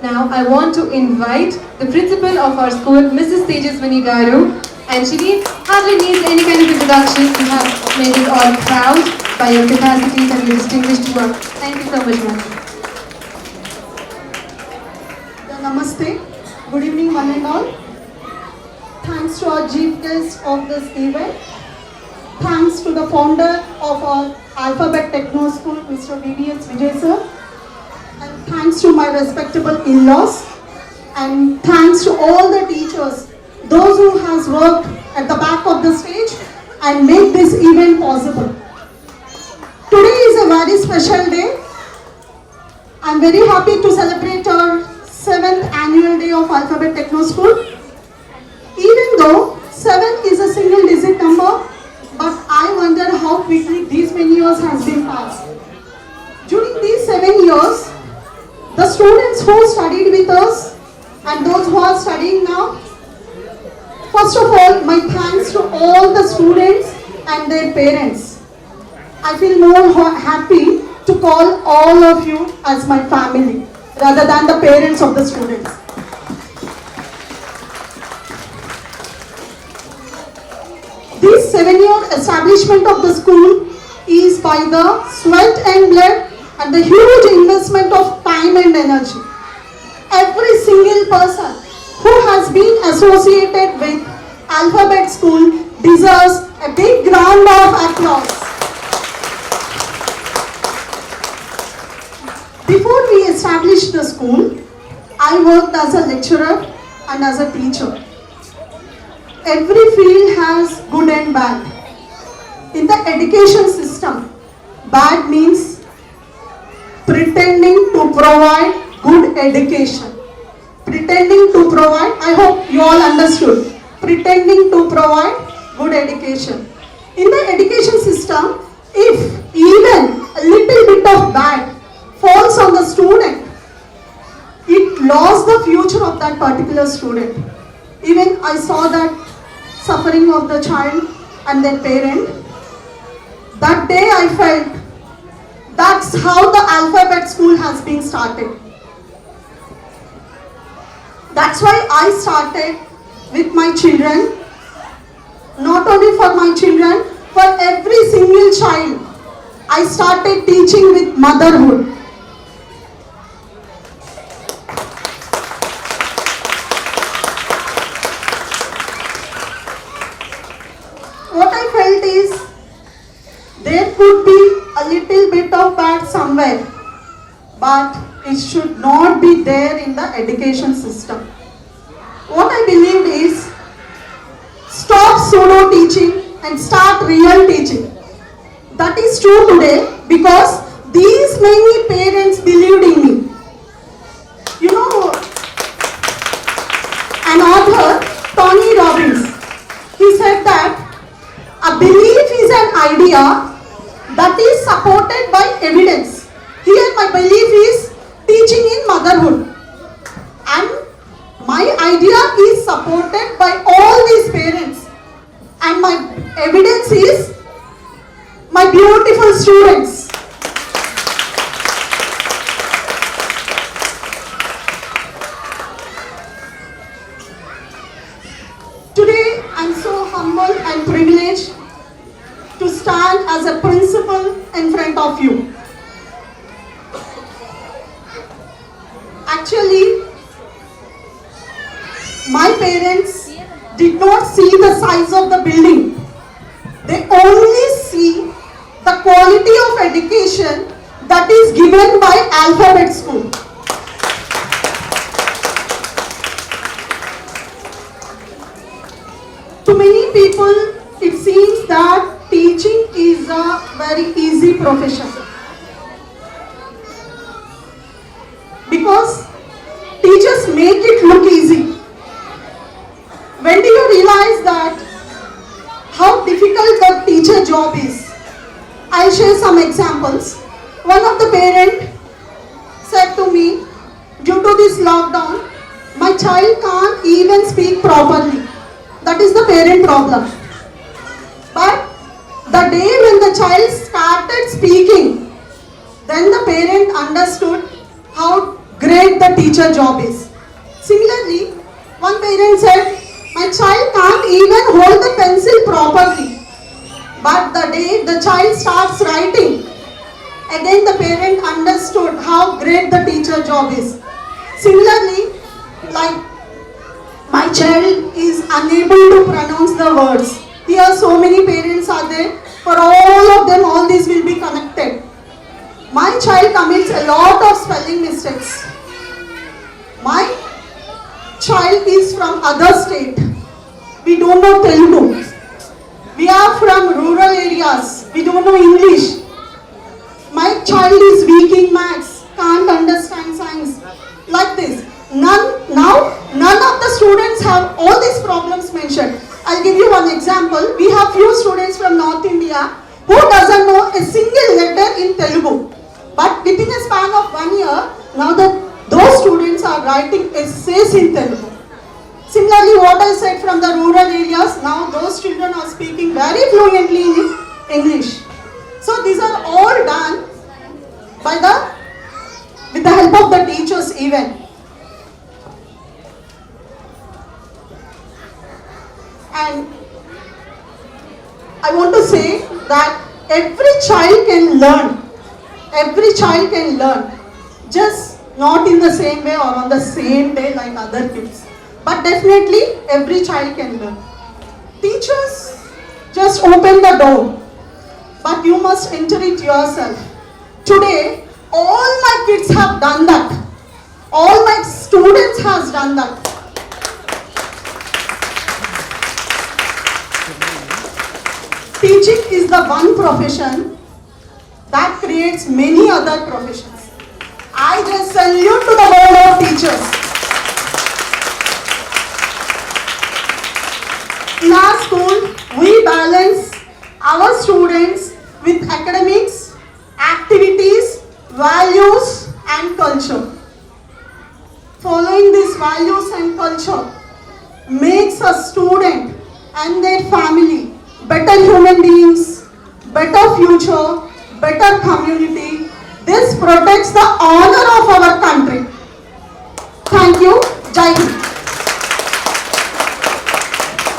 Now I want to invite the principal of our school, Mrs. V.TEJASWINI Garu, and she hardly needs any kind of introduction. You have made us all proud by your capacities and your distinguished work. Thank you so much, ma'am. Namaste. Good evening, one and all. Thanks to our chief guest of this event. Thanks to the founder of our Alphabet Techno School, Mr. V.TEJASWINI sir. And thanks to my respectable in-laws. And thanks to all the teachers, those who has worked at the back of the stage and made this event possible. Today is a very special day. I'm very happy to celebrate our 7th annual day of Alphabet Techno School. Even though 7 is a single digit number, but I wonder how quickly these many years has been passed. During these 7 years, the students who studied with us and those who are studying now, first of all, my thanks to all the students and their parents. I feel more happy to call all of you as my family rather than the parents of the students. This 7-year establishment of the school is by the sweat and blood and the huge investment of time and energy. Every single person who has been associated with Alphabet School deserves a big round of applause. Before we established the school, I worked as a lecturer and as a teacher. Every field has good and bad. In the education system, bad means pretending to provide good education. Pretending to provide, I hope you all understood. Pretending to provide good education. In the education system, if even a little bit of bad falls on the student, it lost the future of that particular student. Even I saw that suffering of the child and their parent. That day I felt that's how the Alphabet School has been started. That's why I started with my children. Not only for my children, for every single child. I started teaching with motherhood. What I felt is there could be a little bit of bad somewhere, but it should not be there in the education system. What I believed is stop pseudo teaching and start real teaching. That is true today because these many parents believed in me. You know, an author, Tony Robbins, he said that a belief is an idea that is supported by evidence. Here my belief is teaching in motherhood. And my idea is supported by all these parents. And my evidence is my beautiful students. Today I am so humble and privileged to stand as a principal in front of you. Actually, my parents did not see the size of the building. They only see the quality of education that is given by Alphabet School. To many people, it seems that teaching is a very easy profession. Because teachers make it look easy. When do you realize that how difficult the teacher job is? I'll share some examples. One of the parents said to me, due to this lockdown, my child can't even speak properly. That is the parent problem. But the day when the child started speaking, then the parent understood how great the teacher job is. Similarly, one parent said, my child can't even hold the pencil properly. But the day the child starts writing, again the parent understood how great the teacher job is. Similarly, like my child is unable to pronounce the words. Here so many parents are there. For all of them, all these will be connected. My child commits a lot of spelling mistakes. My child is from other state. We don't know Telugu. We are from rural areas. We don't know English. My child is weak in maths, can't understand science. Like this. None of the students have all these problems mentioned. I'll give you one example. We have few students from North India who doesn't know a single letter in Telugu. But within a span of 1 year, now those students are writing essays in Telugu. Similarly, what I said from the rural areas, now those children are speaking very fluently in English. So these are all done with the help of the teachers even. And I want to say that every child can learn. Every child can learn. Just not in the same way or on the same day like other kids. But definitely every child can learn. Teachers just open the door. But you must enter it yourself. Today, all my kids have done that. All my students has done that. Teaching is the one profession that creates many other professions. I just salute to the world of teachers. In our school, we balance our students with academics, activities, values and culture. Following these values and culture makes a student and their family better human beings, better future, better community. This protects the honor of our country.